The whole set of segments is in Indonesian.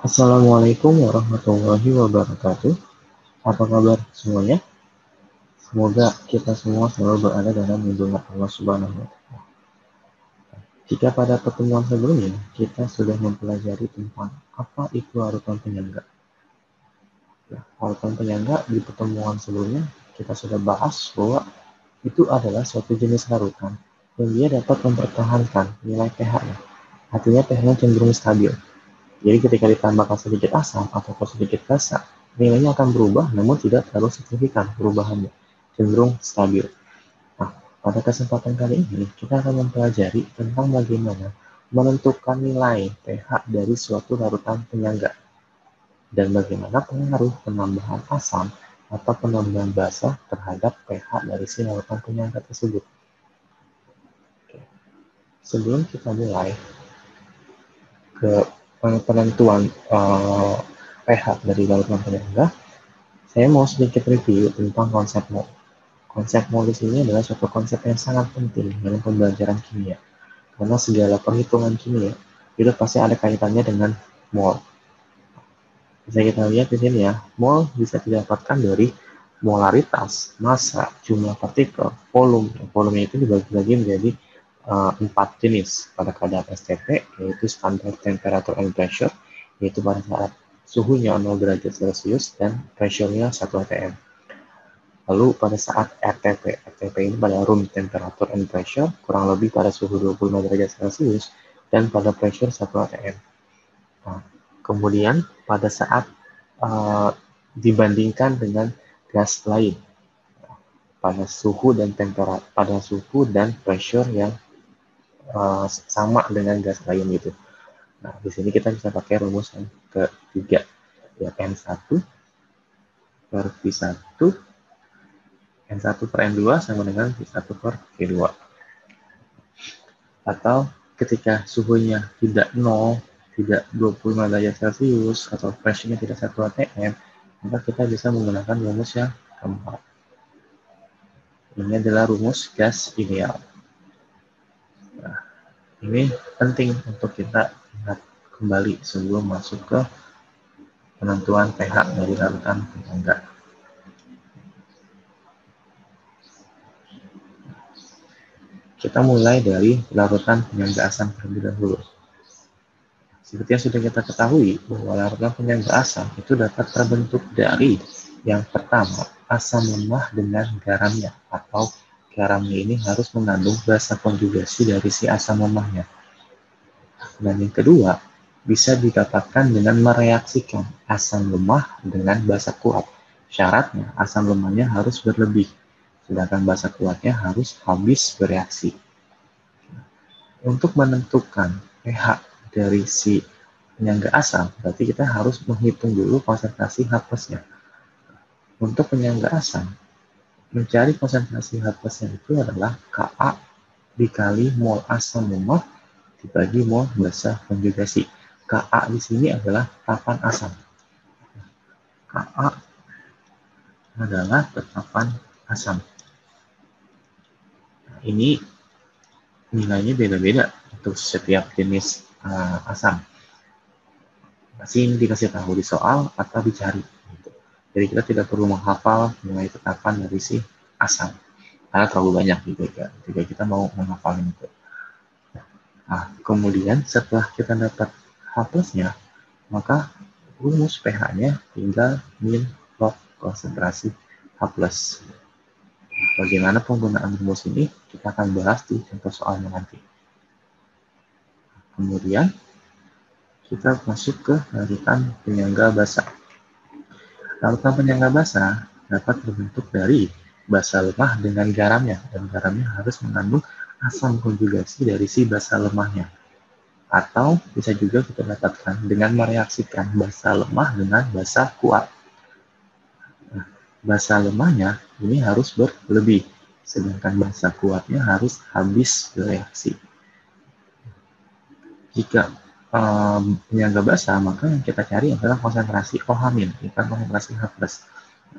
Assalamualaikum warahmatullahi wabarakatuh. Apa kabar semuanya? Semoga kita semua selalu berada dalam lindungan Allah Subhanahu wa Ta'ala. Jika pada pertemuan sebelumnya kita sudah mempelajari tentang apa itu larutan penyangga. Larutan penyangga di pertemuan sebelumnya kita sudah bahas bahwa itu adalah suatu jenis larutan yang dia dapat mempertahankan nilai pH-nya. Artinya pH-nya cenderung stabil. Jadi ketika ditambahkan sedikit asam atau sedikit basa, nilainya akan berubah namun tidak terlalu signifikan perubahannya, cenderung stabil. Nah, pada kesempatan kali ini kita akan mempelajari tentang bagaimana menentukan nilai pH dari suatu larutan penyangga dan bagaimana pengaruh penambahan asam atau penambahan basa terhadap pH dari si larutan penyangga tersebut. Sebelum kita mulai ke penentuan pH dari larutan penyangga, saya mau sedikit review tentang konsep mol. Konsep mol di sini adalah suatu konsep yang sangat penting dalam pembelajaran kimia, karena segala perhitungan kimia itu pasti ada kaitannya dengan mol. Bisa kita lihat di sini ya, mol bisa didapatkan dari molaritas, massa, jumlah partikel, volume. Volume itu dibagi-bagi menjadi 4 jenis pada kadar STP, yaitu standard temperature and pressure, yaitu pada saat suhunya 0 derajat Celcius dan pressure-nya 1 atm. Lalu pada saat RTP ini pada room temperature and pressure, kurang lebih pada suhu 25 derajat Celcius dan pada pressure 1 atm. Nah, kemudian pada saat dibandingkan dengan gas lain, pada suhu dan pressure yang sama dengan gas lain itu. Nah, di sini kita bisa pakai rumus yang ketiga, ya N1 per V1, N1 per N2 sama dengan V1 per V2. Atau ketika suhunya tidak 0, tidak 25 derajat Celcius, atau pressure-nya tidak 1 atm, maka kita bisa menggunakan rumus yang keempat. Ini adalah rumus gas ideal. Nah, ini penting untuk kita ingat kembali sebelum masuk ke penentuan pH dari larutan penyangga. Kita mulai dari larutan penyangga asam terlebih dahulu. Seperti yang sudah kita ketahui, bahwa larutan penyangga asam itu dapat terbentuk dari yang pertama, asam lemah dengan garamnya, atau garamnya ini harus mengandung basa konjugasi dari si asam lemahnya. Dan yang kedua, bisa didapatkan dengan mereaksikan asam lemah dengan basa kuat. Syaratnya, asam lemahnya harus berlebih, sedangkan basa kuatnya harus habis bereaksi. Untuk menentukan pH dari si penyangga asam, berarti kita harus menghitung dulu konsentrasi H+-nya. Untuk penyangga asam, mencari konsentrasi H+-nya itu adalah Ka dikali mol asam lemah dibagi mol basa konjugasi. Ka di sini adalah tetapan asam. Ka adalah tetapan asam. Nah, ini nilainya beda-beda untuk setiap jenis asam. Pasti ini dikasih tahu di soal atau dicari. Jadi kita tidak perlu menghafal nilai tetapan dari si asam, karena terlalu banyak juga jika kita mau menghafalnya itu. Nah, kemudian setelah kita dapat H+-nya, maka rumus pH-nya tinggal min log konsentrasi H+. Bagaimana penggunaan rumus ini kita akan bahas di contoh soalnya nanti. Kemudian kita masuk ke larutan penyangga basa. Larutan penyangga basa dapat terbentuk dari basa lemah dengan garamnya, dan garamnya harus mengandung asam konjugasi dari si basa lemahnya. Atau bisa juga kita dapatkan dengan mereaksikan basa lemah dengan basa kuat. Nah, basa lemahnya ini harus berlebih, sedangkan basa kuatnya harus habis bereaksi. Jika penyangga basa, maka yang kita cari adalah konsentrasi OH-, bukan konsentrasi H+.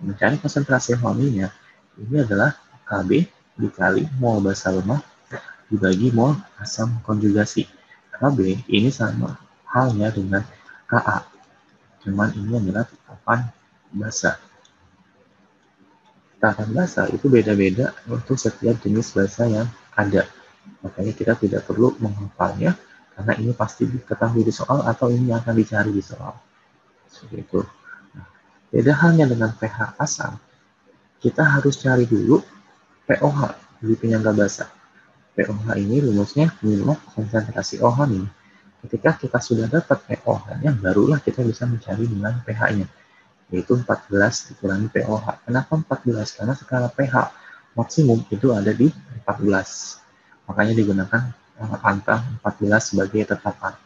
Mencari konsentrasi OH-nya ini adalah Kb dikali mol basa lemah dibagi mol asam konjugasi. Kb ini sama halnya dengan Ka. Cuman ini adalah tetapan basa. Tetapan basa itu beda-beda untuk setiap jenis basa yang ada. Makanya kita tidak perlu menghafalnya, karena ini pasti diketahui di soal atau ini akan dicari di soal. Seperti itu. Nah, beda halnya dengan pH asam, kita harus cari dulu pOH di penyangga basa. pOH ini rumusnya minimum konsentrasi OH nih. Ketika kita sudah dapat pOH-nya, barulah kita bisa mencari nilai pH-nya, yaitu 14 dikurangi pOH. Kenapa 14? Karena skala pH maksimum itu ada di 14. Makanya digunakan angka 14 sebagai tetapan.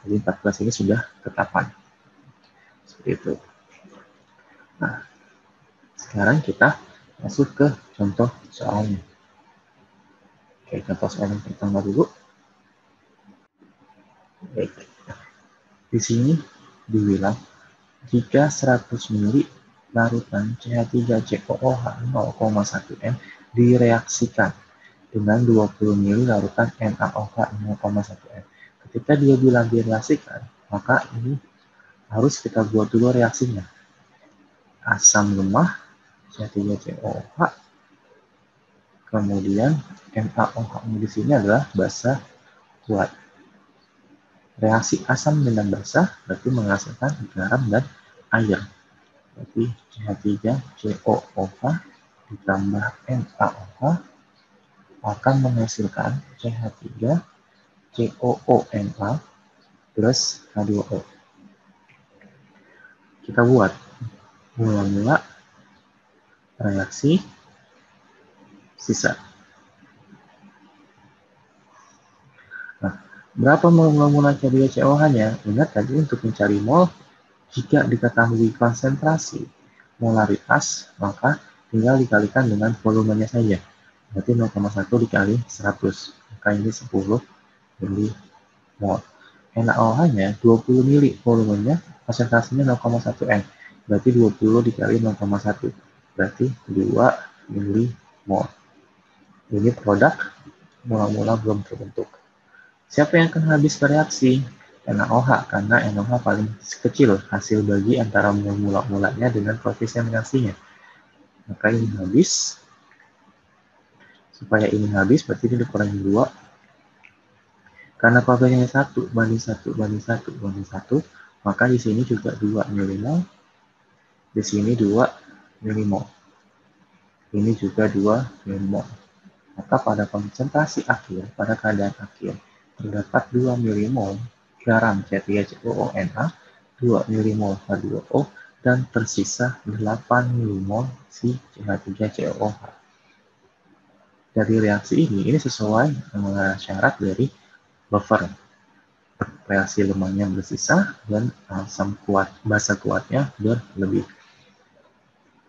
Jadi 14 ini sudah tetapan. Seperti itu. Nah, sekarang kita masuk ke contoh soalnya. Oke, contoh soal yang pertama dulu. Baik. Di sini dibilang jika 100 ml larutan CH3COOH 0,1 M direaksikan dengan 20 ml larutan NaOH 0,1 M. Ketika dia bilang direaksikan, maka ini harus kita buat dulu reaksinya. Asam lemah CH3COOH, kemudian NaOH di sini adalah basa kuat. Reaksi asam dengan basa berarti menghasilkan garam dan air. Berarti CH3COOH ditambah NaOH akan menghasilkan CH3COONA plus H2O. Kita buat mula-mula reaksi sisa. Nah, berapa mula-mula CH3COOH-nya? Ingat tadi untuk mencari mol, jika diketahui konsentrasi molaritas, maka tinggal dikalikan dengan volumenya saja. Berarti 0,1 dikali 100, maka ini 10 milimol. NaOH-nya 20 mili volumenya, konsentrasinya 0,1 N. Berarti 20 dikali 0,1, berarti 2 milimol. Ini produk mula-mula belum terbentuk. Siapa yang akan habis bereaksi? NaOH, karena NaOH paling kecil hasil bagi antara mula-mulanya dengan koefisien reaksinya. Maka ini habis. Supaya ini habis, berarti ini dikurangi 2. Karena koefisiennya 1 banding 1 banding 1 banding 1, maka di sini juga 2 milimol. Di sini 2 milimol. Ini juga 2 milimol. Maka pada konsentrasi akhir, pada keadaan akhir, terdapat 2 milimol garam CH3COONA, 2 milimol H2O, dan tersisa 8 milimol si CH3COOH. Dari reaksi ini sesuai dengan syarat dari buffer. Reaksi lemahnya bersisa dan asam kuat, basa kuatnya berlebih.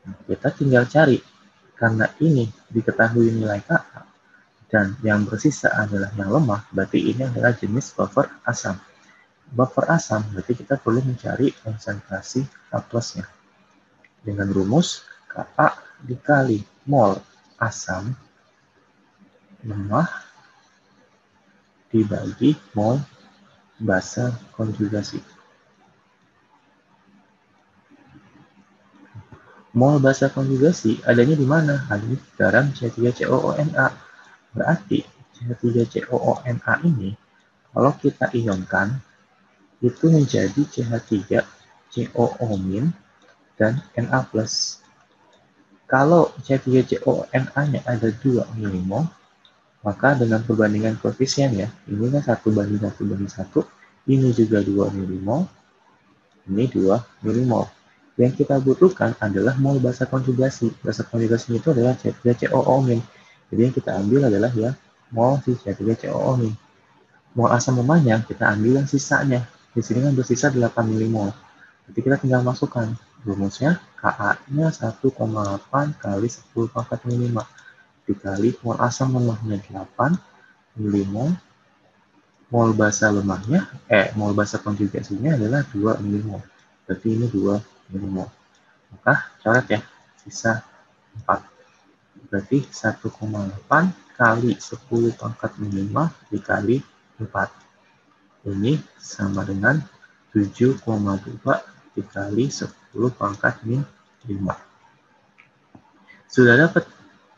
Nah, kita tinggal cari, karena ini diketahui nilai Ka, dan yang bersisa adalah yang lemah, berarti ini adalah jenis buffer asam. Buffer asam berarti kita perlu mencari konsentrasi H+-nya. Dengan rumus Ka dikali mol asam lemah dibagi mol basa konjugasi. Mol basa konjugasi adanya di mana? Ada di garam CH3COONA. Berarti CH3COONA ini kalau kita ionkan itu menjadi CH3COO- dan Na+. Kalau CH3COONA-nya ada 2 milimol, maka dengan perbandingan koefisien ya, ini kan 1 banding 1 banding 1, ini juga 2 milimol, ini 2 milimol. Yang kita butuhkan adalah mol basa konjugasi. Basa konjugasi itu adalah CH3COO-. Jadi yang kita ambil adalah ya mol si CH3COO-. Mol asam lemahnya kita ambil yang sisanya. Di sini kan bersisa 8 milimol. Jadi kita tinggal masukkan rumusnya, Ka-nya 1,8 kali 10 pangkat 5 dikali mol asam lemahnya 8 milimol, mol basa lemahnya, mol basa konjugasinya adalah 2 milimol. Berarti ini 2 milimol. Maka coret ya, sisa 4. Berarti 1,8 kali 10 pangkat 5 dikali 4. Ini sama dengan 7,2 dikali 10 pangkat min 5. Sudah dapat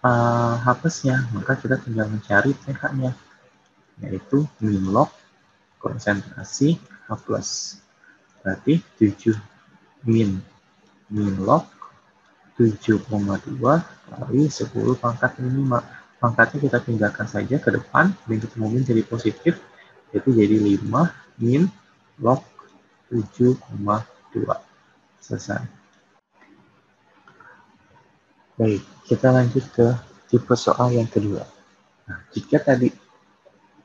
H+-nya, maka kita tinggal mencari pH-nya, yaitu min log konsentrasi H+. Berarti 7 min log 7,2 kali 10 pangkat min 5. Pangkatnya kita tinggalkan saja ke depan, dan ketemu min jadi positif, yaitu jadi 5 min log 7,2. Selesai. Baik, kita lanjut ke tipe soal yang kedua. Nah, jika tadi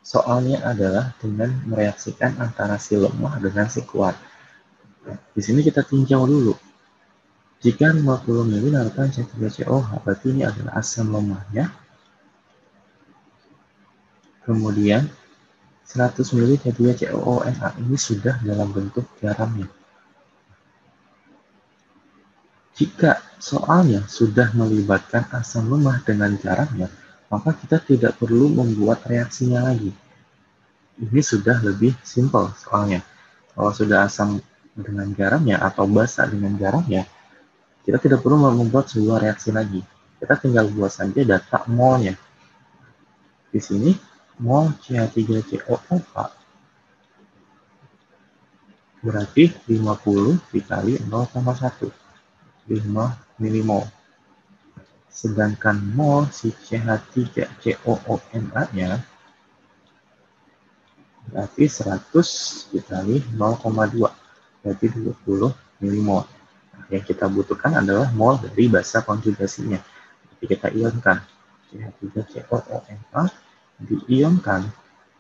soalnya adalah dengan mereaksikan antara si lemah dengan si kuat. Nah, di sini kita tinjau dulu. Jika 50 ml larutan C3COH, berarti ini adalah asam lemahnya. Kemudian 100 ml C2COONA ini sudah dalam bentuk garamnya. Jika soalnya sudah melibatkan asam lemah dengan garamnya, maka kita tidak perlu membuat reaksinya lagi. Ini sudah lebih simpel soalnya. Kalau sudah asam dengan garamnya atau basa dengan garamnya, kita tidak perlu membuat sebuah reaksi lagi. Kita tinggal buat saja data molnya. Di sini, mol CH3COOH berarti 50 dikali 0,1. 5 milimol. Sedangkan mol si CH3COONA-nya berarti 100 dikali 0,2, berarti 20 milimol. Nah, yang kita butuhkan adalah mol dari basa konjugasinya. Jadi kita ionkan CH3COONA, diionkan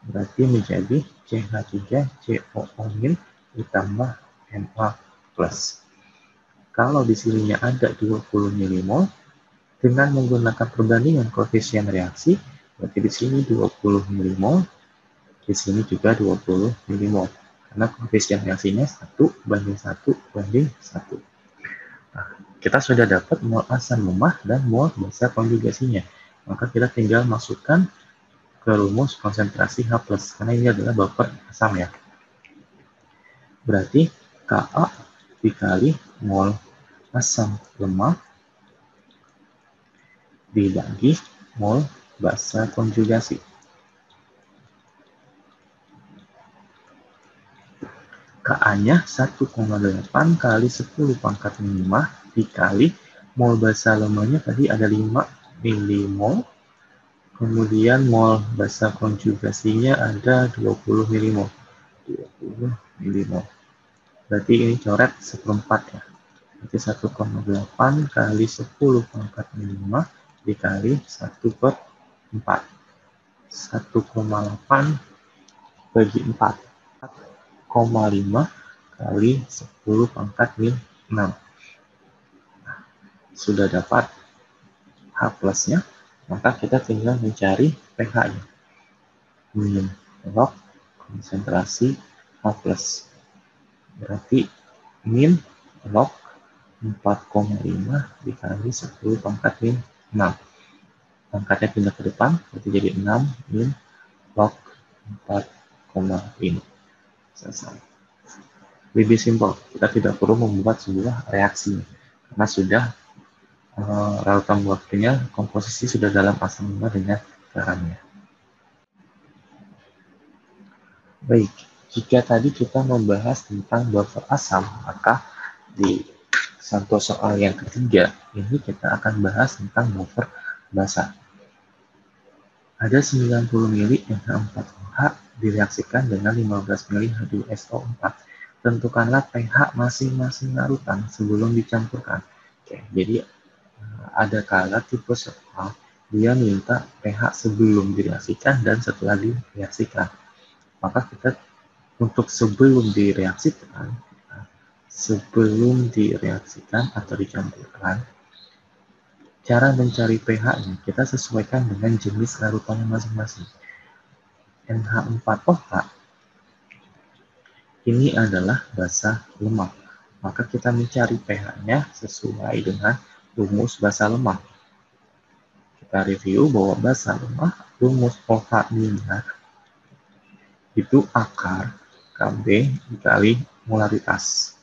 berarti menjadi CH3COO- ditambah Na+. Kalau di sininya ada 20 milimol, dengan menggunakan perbandingan koefisien reaksi, berarti di sini 20 milimol, di sini juga 20 milimol. Karena koefisien reaksinya 1:1:1. Nah, kita sudah dapat mol asam lemah dan mol basa konjugasinya. Maka kita tinggal masukkan ke rumus konsentrasi H+, karena ini adalah baper asam ya. Berarti Ka dikali mol asam lemah dibagi mol basa konjugasi. Ka-nya 1,8 kali 10 pangkat min 5 dikali mol basa lemahnya tadi ada 5 milimol. Kemudian mol basa konjugasinya ada 20 milimol. 20 milimol. Berarti ini coret seperempat ya. Berarti 1,8 kali 10 pangkat min 5 dikali 1/4. 1,8 bagi 4. 4,5 kali 10 pangkat min 6. Nah, sudah dapat H+-nya, maka kita tinggal mencari pH-nya. Min log konsentrasi H+. Berarti min log 4,5 dikali 10 pangkat min 6. Pangkatnya pindah ke depan, berarti jadi 6 min log 4,5. Selesai. Lebih simpel, kita tidak perlu membuat sebuah reaksi, karena sudah larutan molekilnya komposisi sudah dalam asam lemah dengan garamnya. Baik, jika tadi kita membahas tentang buffer asam, maka di contoh soal yang ketiga, ini kita akan bahas tentang buffer basa. Ada 90 ml NH4OH direaksikan dengan 15 ml H2SO4. Tentukanlah pH masing-masing larutan sebelum dicampurkan. Oke, jadi ada kala tipe soal dia minta pH sebelum direaksikan dan setelah direaksikan. Maka kita untuk sebelum direaksikan atau dicampurkan, cara mencari pH-nya kita sesuaikan dengan jenis larutannya masing-masing. NH4OH ini adalah basa lemah, maka kita mencari pH-nya sesuai dengan rumus basa lemah. Kita review bahwa basa lemah, rumus OH-nya itu akar Kb dikali molaritas.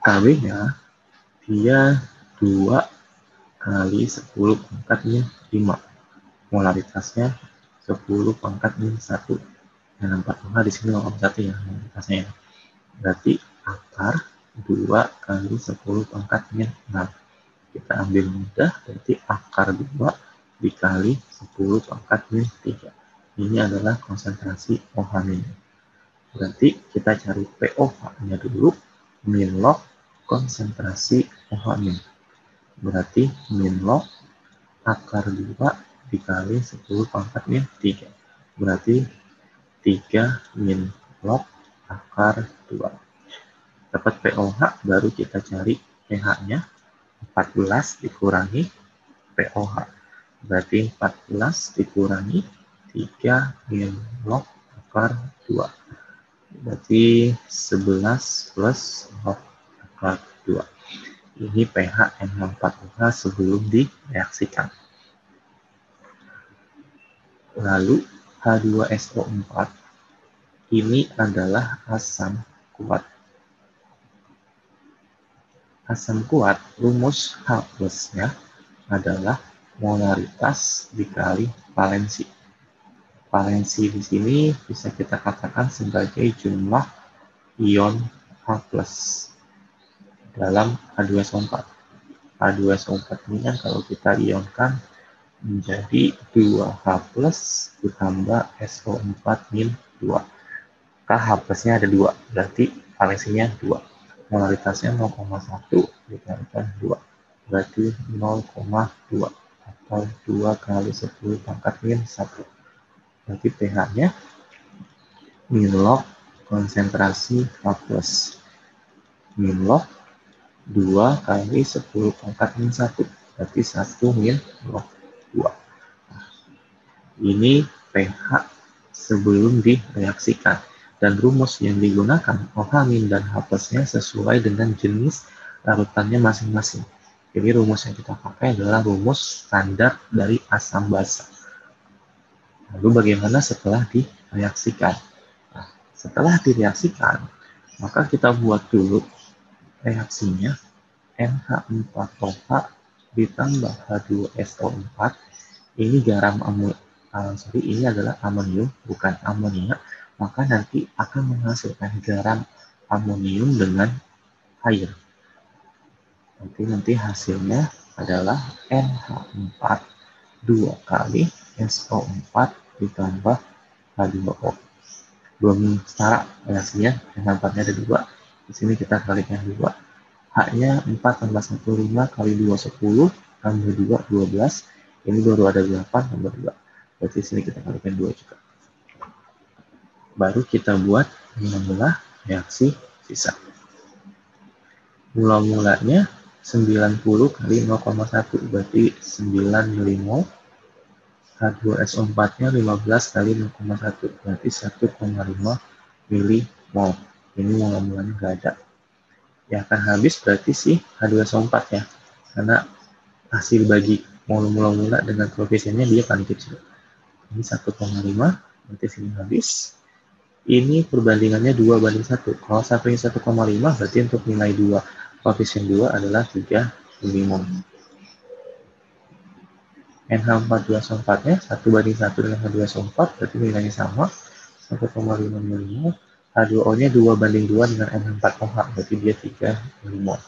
Kb-nya dia 2 kali 10 pangkat min 5. Molaritasnya 10 pangkat min 1. Dan 4 di sini 0,1 ya molaritasnya. Berarti akar 2 kali 10 pangkat min 6. Kita ambil mudah, berarti akar 2 dikali 10 pangkat min 3. Ini adalah konsentrasi OH-. Berarti kita cari POH-nya dulu, min log konsentrasi OH-. Berarti min log akar 2 dikali 10 pangkat min 3. Berarti 3 min log akar 2. Dapat POH, baru kita cari pH-nya. 14 dikurangi POH. Berarti 14 dikurangi 3 min log akar 2. Berarti 11 plus log akar 2. Ini pH NH4OH sebelum direaksikan. Lalu H2SO4 ini adalah asam kuat. Asam kuat, rumus H plusnya adalah molaritas dikali valensi. Valensi di sini bisa kita katakan sebagai jumlah ion H+ dalam H2SO4. H2SO4 ini kan kalau kita ionkan menjadi 2H+ ditambah SO4-2. H plusnya ada 2, berarti valensinya 2. Molaritasnya 0,1 dikalikan 2. Berarti 0,2 atau 2 kali 10 pangkat min 1. Berarti pH-nya min log konsentrasi H+. Min log 2 kali 10 pangkat min 1. Berarti 1 min log 2. Ini pH sebelum direaksikan. Dan rumus yang digunakan OH- dan H+-nya sesuai dengan jenis larutannya masing-masing. Jadi rumus yang kita pakai adalah rumus standar dari asam basa. Lalu bagaimana setelah direaksikan? Nah, setelah direaksikan, maka kita buat dulu reaksinya. NH4OH ditambah H2SO4. Ini ini adalah amonium, bukan amonia. Maka nanti akan menghasilkan garam amonium dengan air. Nanti hasilnya adalah NH4 2 kali SO4 ditambah H2O. Belum setara reaksinya, NH4-nya ada 2. Di sini kita kalikan 2. H-nya 4 tambah 1, 5 kali 2, 10 tambah 2, 12. Ini baru ada 8 tambah 2. Berarti di sini kita kalikan 2 juga. Baru kita buat mula-mula reaksi sisa. Mula-mulanya 90 kali 0,1 berarti 9 milimol. H2SO4-nya 15 kali 0,1 berarti 1,5 milimol. Ini mula-mulanya nggak ada. Yang akan habis berarti si H2SO4 ya. Karena hasil bagi mula-mula dengan koefisiennya dia paling kecil. Ini 1,5 berarti sini habis. Ini perbandingannya 2 banding 1. Kalau satunya 1,5 berarti untuk nilai 2 koefisien 2 adalah 3 milimol. NH4-2SO4-nya 1 banding 1 dengan H2SO4 berarti nilainya sama 1,5 milimol. H2O-nya 2 banding 2 dengan NH4OH berarti dia 3 milimol.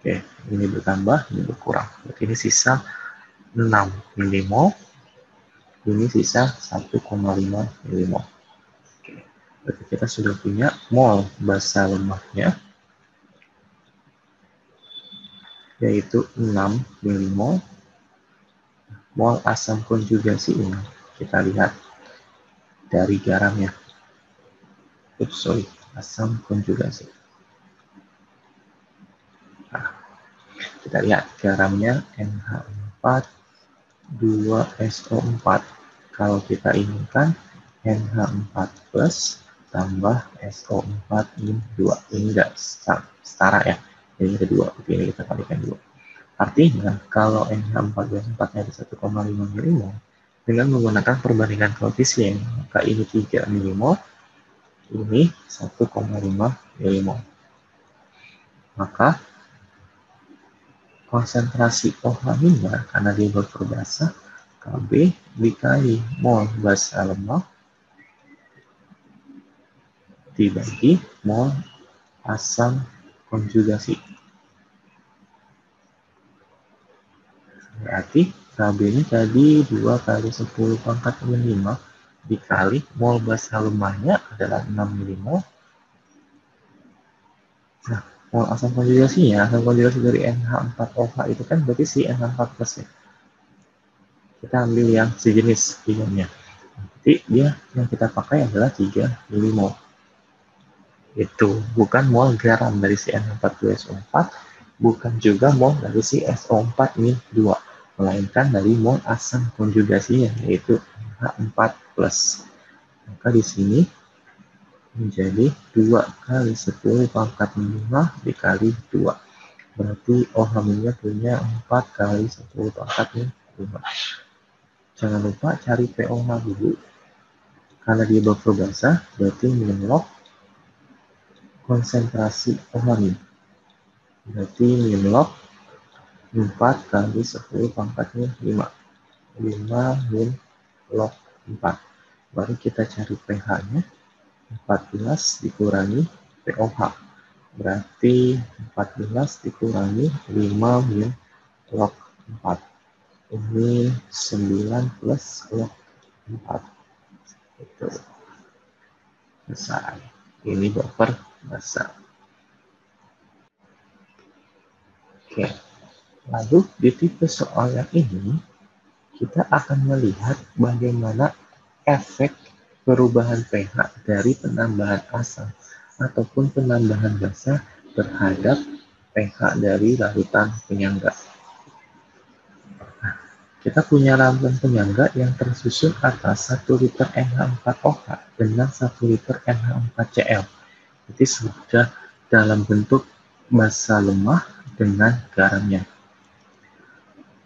Oke, ini bertambah, ini berkurang. Berarti ini sisa 6 milimol. Ini sisa 1,5 milimol. Oke, berarti kita sudah punya mol basa lemaknya, yaitu 6 milimol. Mol asam konjugasi ini kita lihat dari garamnya. Asam konjugasi. Nah, kita lihat garamnya NH4 2SO4. Kalau kita inginkan NH4 plus tambah SO4-2. Ini tidak setara ya. Ini kedua. Oke, ini kita kalikan 2. Artinya, kalau NH4-2SO4-nya ada 1,5 milimol, dengan menggunakan perbandingan koefisien, maka ini 3 milimol, Ini 1,5 milimol. Maka konsentrasi OH- karena dia buffer basah, Kb dikali mol basa lemah dibagi mol asam konjugasi. Berarti Kb ini tadi 2 kali 10 pangkat 5 dikali mol basa lemahnya adalah 6 milimol. Nah, mol asam konjugasinya, asam konjugasi dari NH4OH itu kan berarti si NH4 plus ya. Kita ambil yang sejenis ionnya. Jadi dia yang kita pakai adalah 3 milimol. Itu bukan mol garam dari si NH4SO4, bukan juga mol dari si SO4-2, melainkan dari mol asam konjugasinya, yaitu NH4+. Maka di sini menjadi 2 kali 10 pangkat 5 dikali 2. Berarti OH- punya 4 kali 10 pangkat 5. Jangan lupa cari pOH dulu. Karena dia buffer basah, berarti min-log konsentrasi OH-. Berarti min-log 4 kali 10 pangkatnya 5. 5 min-log 4. Baru kita cari pH-nya. 14 dikurangi pOH. Berarti 14 dikurangi 5 min-log 4. Ini 9 plus log 4. Itu besar. Ini buffer basah. Oke. Lalu di tipe soal yang ini, kita akan melihat bagaimana efek perubahan pH dari penambahan asam ataupun penambahan basa terhadap pH dari larutan penyangga. Nah, kita punya larutan penyangga yang tersusun atas 1 liter NH4OH dengan 1 liter NH4Cl. Jadi sudah dalam bentuk basa lemah dengan garamnya.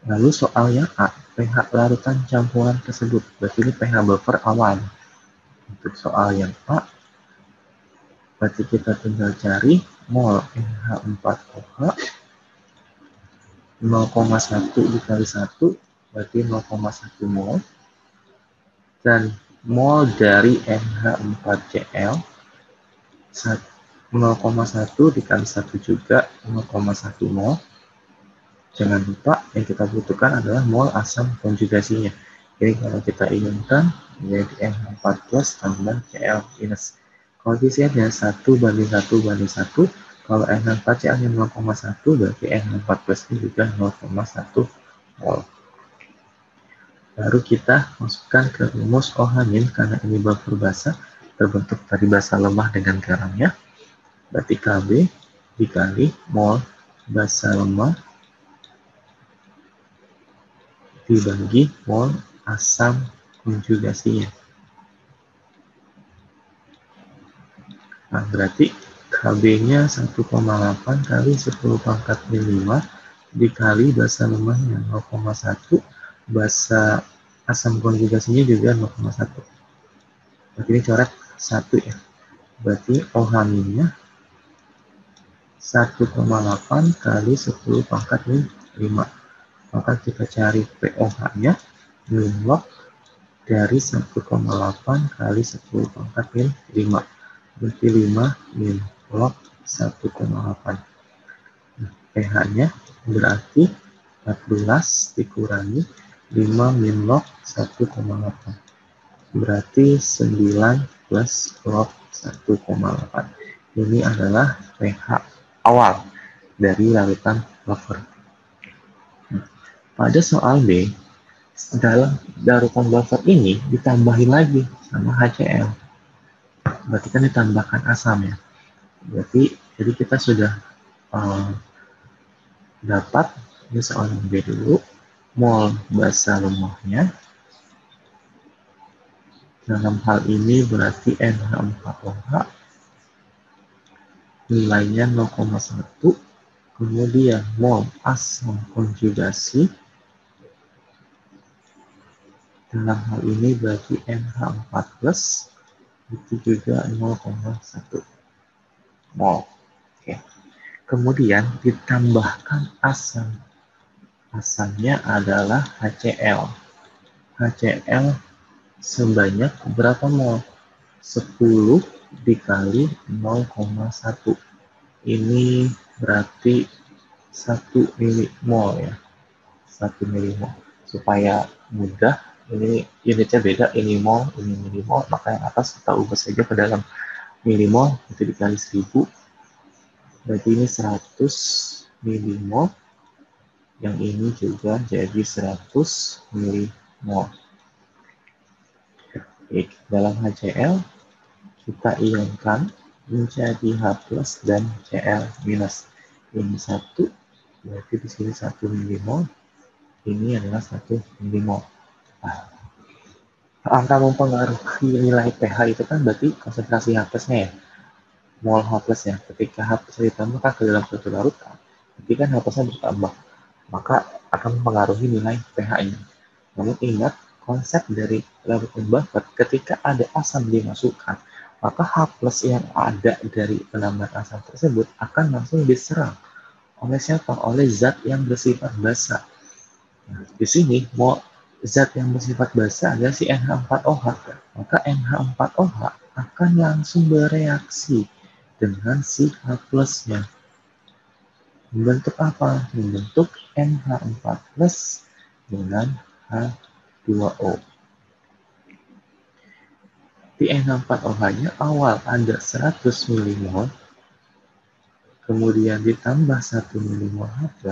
Lalu soal yang A, pH larutan campuran tersebut. Berarti ini pH buffer awal. Untuk soal yang A, berarti kita tinggal cari mol NH4OH 0,1 dikali 1, berarti 0,1 mol. Dan mol dari NH4Cl 0,1 dikali 1 juga 0,1 mol. Jangan lupa yang kita butuhkan adalah mol asam konjugasinya. Jadi kalau kita inginkan menjadi NH4 plus tambah Cl minus. Koefisiennya 1 banding 1 banding 1. Kalau NH4 Cl-nya 0,1 berarti NH4 plus ini juga 0,1 mol. Baru kita masukkan ke rumus OH- karena ini buffer basah terbentuk dari basa lemah dengan garamnya. Berarti Kb dikali mol basa lemah dibagi mol asam konjugasinya. Nah, berarti Kb-nya 1,8 kali 10 pangkat 5 dikali basa lemahnya 0,1, basa asam konjugasinya juga 0,1. Berarti ini coret 1 ya. Berarti OH-nya 1,8 kali 10 pangkat 5. Maka kita cari pOH-nya min-log dari 1,8 kali 10 pangkat 5. Berarti 5 min-log 1,8. Nah, pH-nya berarti 14 dikurangi 5 min-log 1,8. Berarti 9 plus log 1,8. Ini adalah pH awal dari larutan buffer. Pada soal B, dalam larutan buffer ini ditambahin lagi sama HCl. Berarti kan ditambahkan asam ya. Berarti jadi kita sudah dapat ini soal B dulu, mol basa lemahnya. Dalam hal ini berarti NH4OH nilainya 0,1. Kemudian mol asam konjugasi. Dalam hal ini berarti NH4+. itu juga 0,1 mol. Oke. Kemudian ditambahkan asam. Asamnya adalah HCl. HCl sebanyak berapa mol? 10 dikali 0,1. Ini berarti 1 milimol ya. 1 milimol. Supaya mudah, ini unitnya beda, ini mol, ini milimol, maka yang atas kita ubah saja ke dalam milimol, itu dikali 1000, berarti ini 100 milimol, yang ini juga jadi 100 milimol. Oke, dalam HCl, kita ionkan menjadi H+ dan Cl-. Ini 1, berarti di sini 1 milimol, ini adalah 1 milimol. Nah, angka mempengaruhi nilai pH itu kan berarti konsentrasi H+-nya ya, mol H+ ya. Ketika H+ ditambahkan ke dalam suatu larutan, berarti kan H+-nya bertambah, maka akan mempengaruhi nilai pH-nya. Namun ingat, konsep dari larutan buffer, ketika ada asam dimasukkan, maka H+ yang ada dari penambahan asam tersebut akan langsung diserang oleh siapa? Oleh zat yang bersifat basa. Nah, di sini mau zat yang bersifat basa adalah si NH4OH. Maka NH4OH akan langsung bereaksi dengan si H+-nya. Membentuk apa? Membentuk NH4+ dengan H2O. Di NH4OH-nya awal ada 100 milimol, kemudian ditambah 1 milimol H+.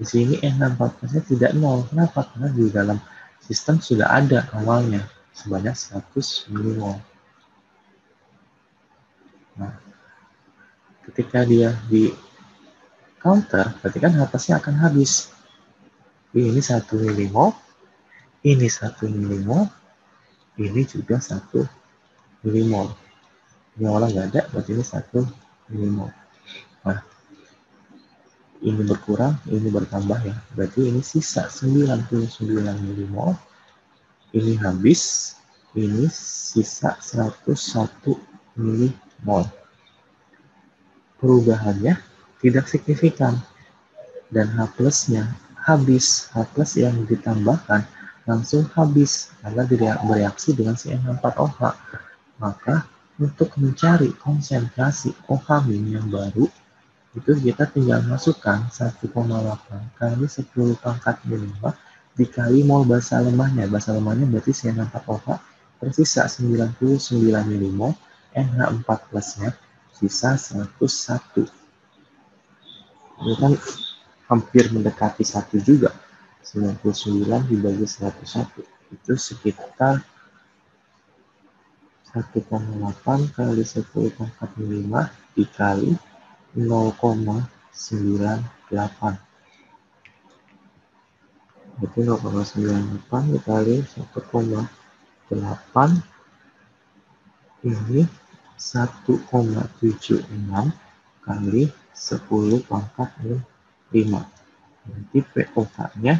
Di sini NH4+-nya tidak nol. Kenapa? Karena di dalam sistem sudah ada awalnya sebanyak 100 milimol. Nah, ketika dia di counter, berarti kan H+-nya akan habis. Ini 1 milimol, ini 1 milimol, ini juga 1 milimol. Ini awalnya nggak ada, berarti ini 1 milimol. Nah, ini berkurang, ini bertambah ya. Berarti ini sisa 99 milimol. Ini habis, ini sisa 101 milimol. Perubahannya tidak signifikan. Dan H+-nya habis. H+ yang ditambahkan langsung habis karena bereaksi dengan si NH4OH. Maka untuk mencari konsentrasi OH- yang baru, itu kita tinggal masukkan 1,8 kali 10 pangkat 5 dikali mol basa lemahnya. Basa lemahnya berarti CN4OH tersisa 99 milimol, NH4+-nya sisa 101. Ini kan hampir mendekati 1 juga. 99 dibagi 101 itu sekitar 1,8 kali 10 pangkat 5 dikali 0,98. Berarti 0,98 dikali 1,8 ini 1,76 kali 10 pangkat 5. Berarti POH-nya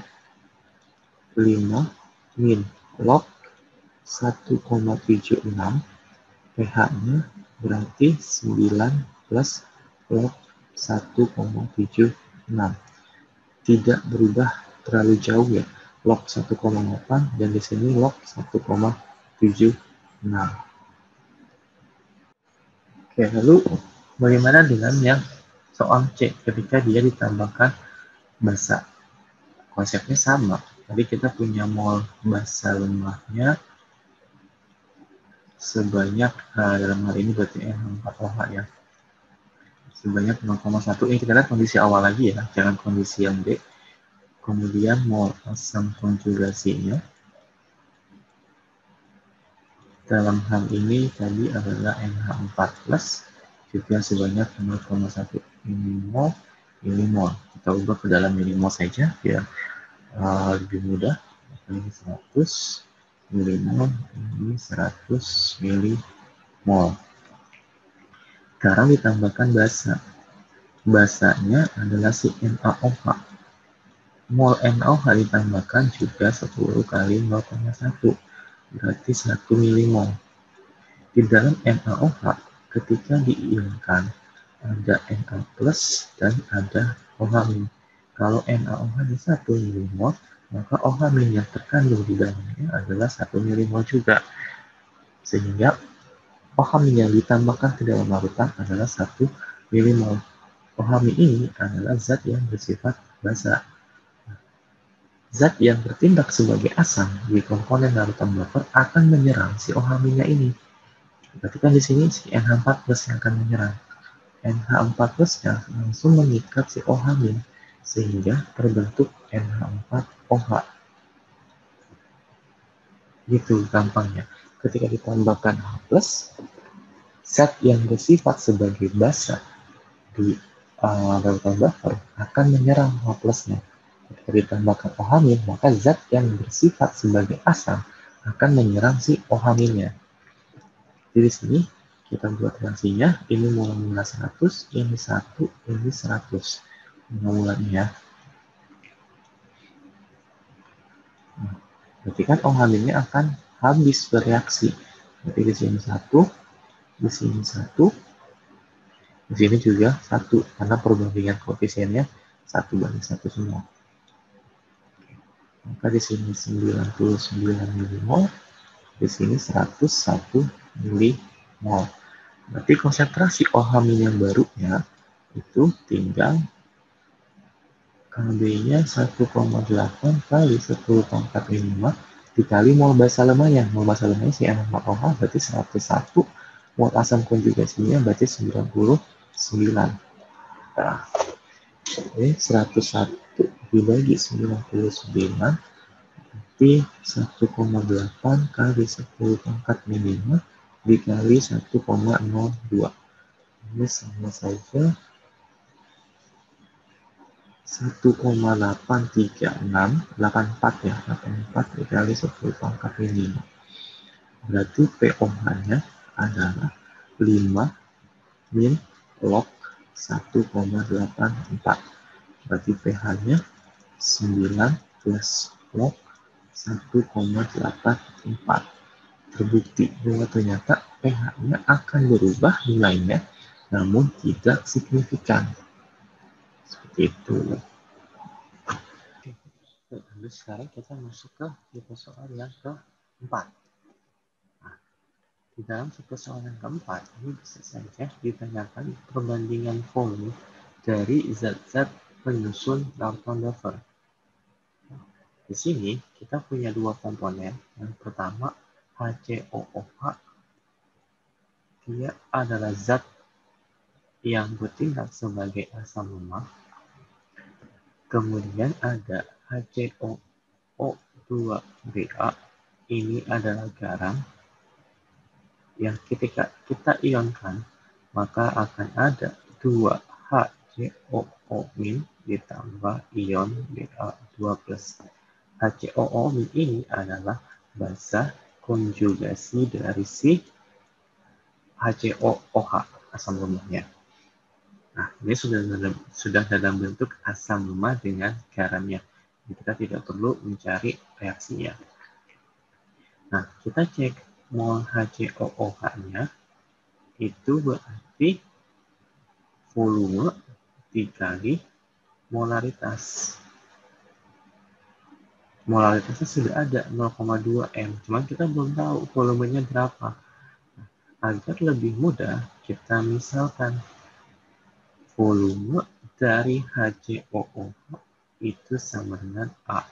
5 min log 1,76, pH-nya berarti 9 plus log 1,76. Tidak berubah terlalu jauh ya, log 1,8 dan di sini log 1,76. Oke, lalu bagaimana dengan yang soal C ketika dia ditambahkan basa? Konsepnya sama. Tadi kita punya mol basa lemahnya sebanyak dalam hal ini berarti NH4OH ya. Sebanyak 0,1. Ini kita lihat kondisi awal lagi ya, jangan kondisi yang B. Kemudian mol asam konjugasinya dalam hal ini tadi adalah NH4+ juga sebanyak 0,1 milimol. Kita ubah ke dalam milimol saja biar lebih mudah. Ini 100 milimol, ini 100 milimol. Sekarang ditambahkan basa. Basanya adalah si NaOH. Mol NaOH ditambahkan juga 10 kali 0,1. Berarti 1 milimol. Di dalam NaOH ketika diionkan ada Na plus dan ada OH-. Kalau NaOH-nya 1 milimol, maka OH- yang terkandung di dalamnya adalah 1 milimol juga. Sehingga OH- yang ditambahkan ke dalam larutan adalah 1 milimol. OH- ini adalah zat yang bersifat basa. Zat yang bertindak sebagai asam di komponen larutan buffer akan menyerang si OH-nya ini. Berarti kan di sini si NH4+ yang akan menyerang. NH4+-nya langsung mengikat si OH- sehingga terbentuk NH4OH. Gitu gampangnya. Ketika ditambahkan H+, zat yang bersifat sebagai basa di larutan buffer akan menyerang H+-nya. Ketika ditambahkan OH-, maka zat yang bersifat sebagai asam akan menyerang si OH-nya. Jadi di sini kita buat reaksinya, ini mula 100, ini 1, ini 100. Mulanya ya. Nah, berarti kan OH-nya akan habis bereaksi. Berarti di sini 1, di sini 1, di sini juga 1, karena perbandingan koefisiennya 1:1 semua. Maka di sini 99 milimol, di sini 101 milimol. Berarti konsentrasi OH- yang barunya itu tinggal KB-nya 1,8 kali 10 pangkat 5 dikali mol basa lemahnya. Mol basa lemahnya si NH4OH berarti 101, mol asam konjugasinya berarti 99. Nah, ini 101 dibagi 99 berarti 1,8 kali 10 pangkat 5 dikali 1,02. Ini sama saja 1,83684 ya, 84 dikali 10 pangkat 5. Berarti pOH-nya adalah 5 min log 1,84. Berarti pH-nya 9 plus log 1,84. Terbukti bahwa ternyata pH-nya akan berubah nilainya, namun tidak signifikan. Seperti itu. Lalu sekarang kita masuk ke tipe soal yang keempat. Nah, di dalam tipe soal yang keempat, ini bisa saja ditanyakan perbandingan volume dari zat-zat penyusun larutan buffer. Di sini kita punya dua komponen. Yang pertama HCOOH, dia adalah zat yang bertindak sebagai asam lemah. Kemudian ada HCOO2Ba, ini adalah garam yang ketika kita ionkan maka akan ada 2 HCOO- ditambah ion Ba2+. HCOO- ini adalah basa konjugasi dari si HCOOH, asam lemahnya. Nah, ini sudah dalam bentuk asam lemah dengan garamnya. Kita tidak perlu mencari reaksinya. Nah, kita cek mol HCOOH-nya, itu berarti volume dikali molaritas. Molaritasnya sudah ada 0,2 M, cuman kita belum tahu volumenya berapa. Nah, agar lebih mudah, kita misalkan volume dari HCOOH itu sama dengan A.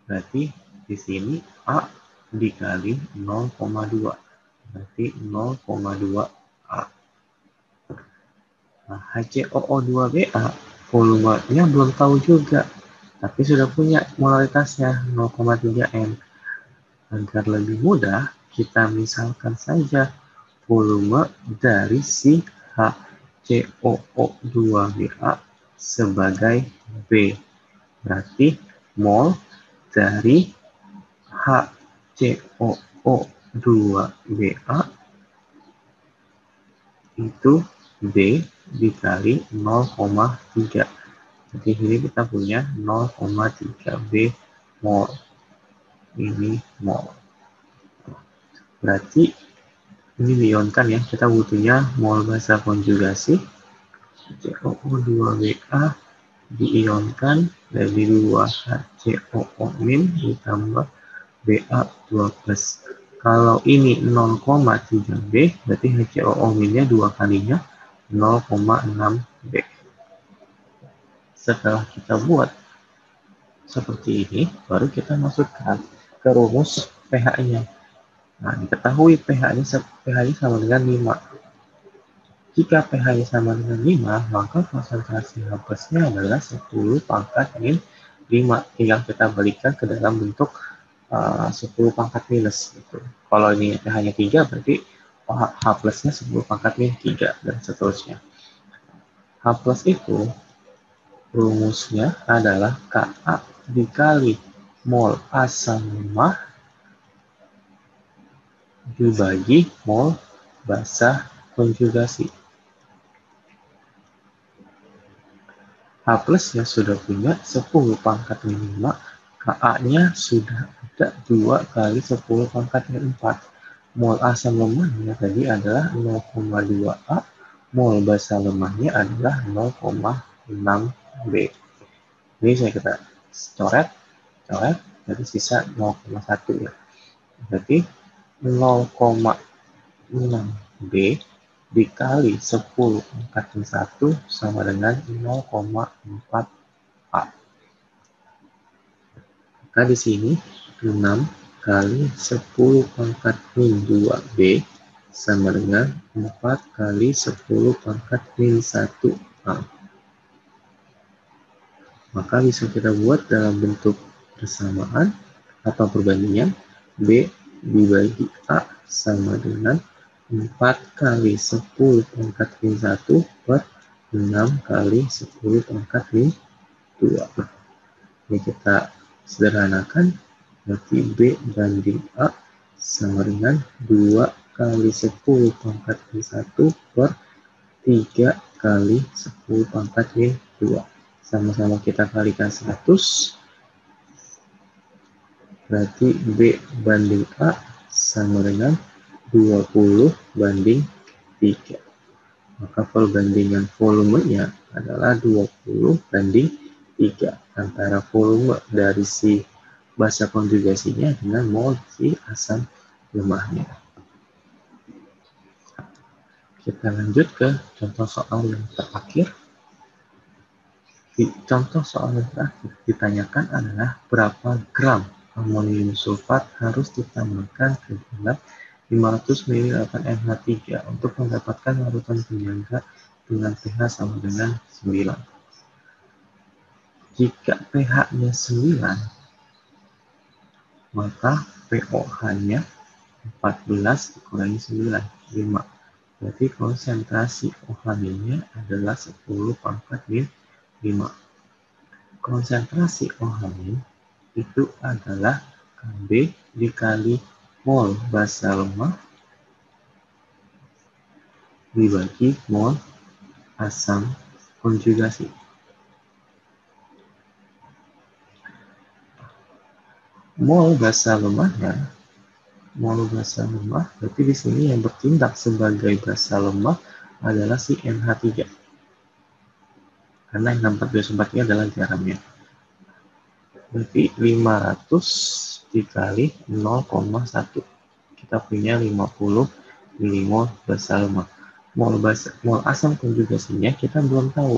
Berarti di sini A dikali 0,2. Berarti 0,2 A. Nah, HCOO2Ba volumenya belum tahu juga, tapi sudah punya molaritasnya 0,3 M. Agar lebih mudah, kita misalkan saja volume dari si HCOO2Ba sebagai B. Berarti mol dari HCOO2Ba itu B dikali 0,3. Jadi ini kita punya 0,3 B mol. Ini mol. Berarti ini diionkan ya, kita butuhnya mol basa konjugasi HCOO2Ba diionkan dari 2HCOO- ditambah Ba2+. Kalau ini 0,3B, berarti HCOO-nya 2 kalinya 0,6B. Setelah kita buat seperti ini, baru kita masukkan ke rumus pH-nya. Nah, diketahui pH-nya sama dengan 5. Jika pH-nya sama dengan 5, maka konsentrasi H+-nya adalah 10 pangkat min 5. Tinggal kita balikan ke dalam bentuk 10 pangkat minus. Gitu. Kalau ini pH-nya 3, berarti H+-nya 10 pangkat min 3, dan seterusnya. H+ itu rumusnya adalah Ka dikali mol asam lemah dibagi mol basa konjugasi. H+-nya sudah punya 10 pangkat min 5, Ka-nya sudah ada 2 kali 10 pangkat min 4. Mol asam lemahnya tadi adalah 0,2A, mol basa lemahnya adalah 0,6B. Ini saya kita coret, jadi sisa 0,1 ya. Berarti 0,6B dikali 10 pangkat min 1 sama dengan 0,4A. Maka di sini 6 kali 10 pangkat min 2B sama dengan 4 kali 10 pangkat min 1A. Maka bisa kita buat dalam bentuk persamaan atau perbandingan B dibagi A sama dengan 4 kali 10 pangkat min 1 per 6 kali 10 pangkat min 2. Ini kita sederhanakan, berarti B banding A sama dengan 2 kali 10 pangkat min 1 per 3 kali 10 pangkat min 2. Sama-sama kita kalikan 100, berarti B banding A sama dengan 20 banding 3. Maka perbandingan volumenya adalah 20 banding 3 antara volume dari si basa konjugasinya dengan mol si asam lemahnya. Kita lanjut ke contoh soal yang terakhir. Di contoh soal yang terakhir ditanyakan adalah berapa gram amonium sulfat harus ditambahkan ke dalam 500 ml NH3 untuk mendapatkan larutan penyangga dengan pH sama dengan 9. Jika pH-nya 9, maka pOH-nya 14 dikurangi 9, 5. Berarti konsentrasi OH-nya adalah 10 pangkat min 5. Konsentrasi OH- itu adalah Kb dikali mol basa lemah dibagi mol asam konjugasi. Mol basa lemahnya, berarti di sini yang bertindak sebagai basa lemah adalah si NH3. Karena NH4 ini adalah garamnya. Berarti 500 dikali 0,1. Kita punya 50 milimol basa lemah. Mol asam konjugasinya kita belum tahu.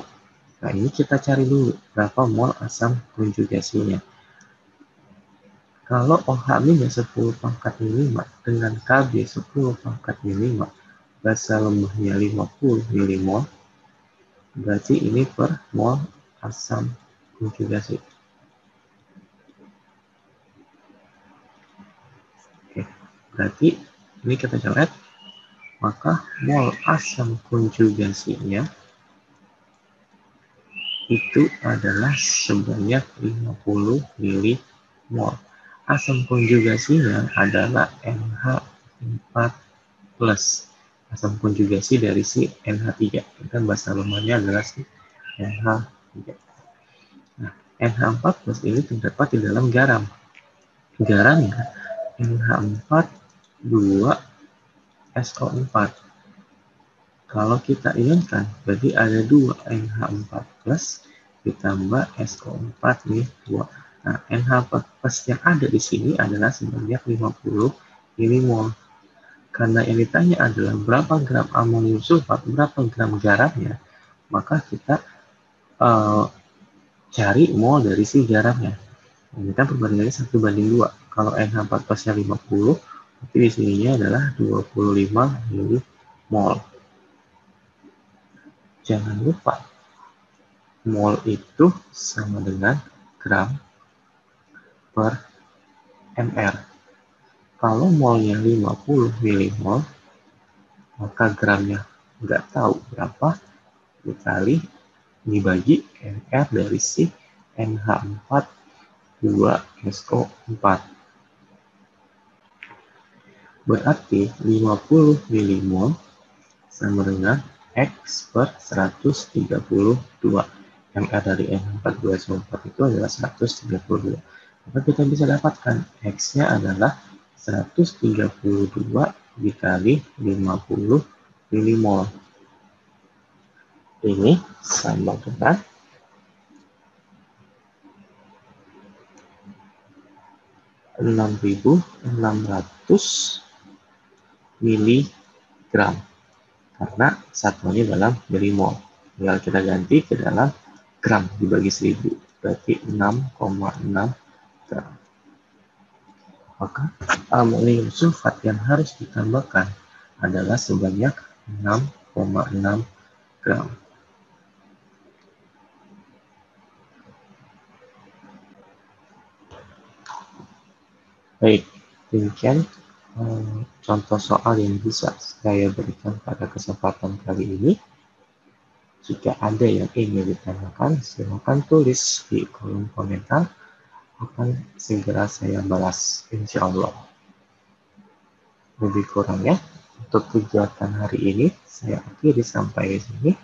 Nah, ini kita cari dulu berapa mol asam konjugasinya. Kalau OH-nya 10 pangkat min 5 dengan Kb 10 pangkat min 5, basa lemahnya 50 milimol, berarti ini per mol asam konjugasi. Oke, berarti ini kita coret, maka mol asam konjugasinya itu adalah sebanyak 50 milimol. Asam konjugasinya adalah NH4+. Asam konjugasi dari si NH3. Dan basa lemahnya adalah si NH3. Nah, NH4+ ini terdapat di dalam garam. Garamnya NH4 2SO4. Kalau kita ionkan, berarti ada 2 NH4 plus ditambah SO4 nih 2. Nah, NH4 plus yang ada di sini adalah sebanyak 50 milimol. Karena yang ditanya adalah berapa gram amonium sulfat, berapa gram garamnya, maka kita cari mol dari si garamnya. Ini kan perbandingannya 1:2. Kalau NH4 plusnya 50, berarti di sininya adalah 25 milimol. Jangan lupa, mol itu sama dengan gram per mr. Kalau molnya 50 milimol, maka gramnya nggak tahu berapa, dikali dibagi mr dari si NH4 2SO4. Berarti 50 milimol sama dengan X per 132. MR dari N42SO4 itu adalah 132. Maka kita bisa dapatkan X-nya adalah 132 dikali 50 milimol. Ini sama dengan 6.600 miligram. Karena satuannya dalam milimol. Tinggal kita ganti ke dalam gram dibagi 1000. Berarti 6,6 gram. Maka amonium sulfat yang harus ditambahkan adalah sebanyak 6,6 gram. Baik, demikian contoh soal yang bisa saya berikan pada kesempatan kali ini. Jika ada yang ingin ditanyakan, silakan tulis di kolom komentar. Akan segera saya balas, insya Allah. Lebih kurangnya, untuk kegiatan hari ini, saya akhiri sampai di sini.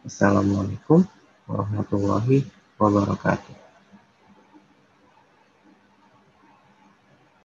Assalamualaikum warahmatullahi wabarakatuh.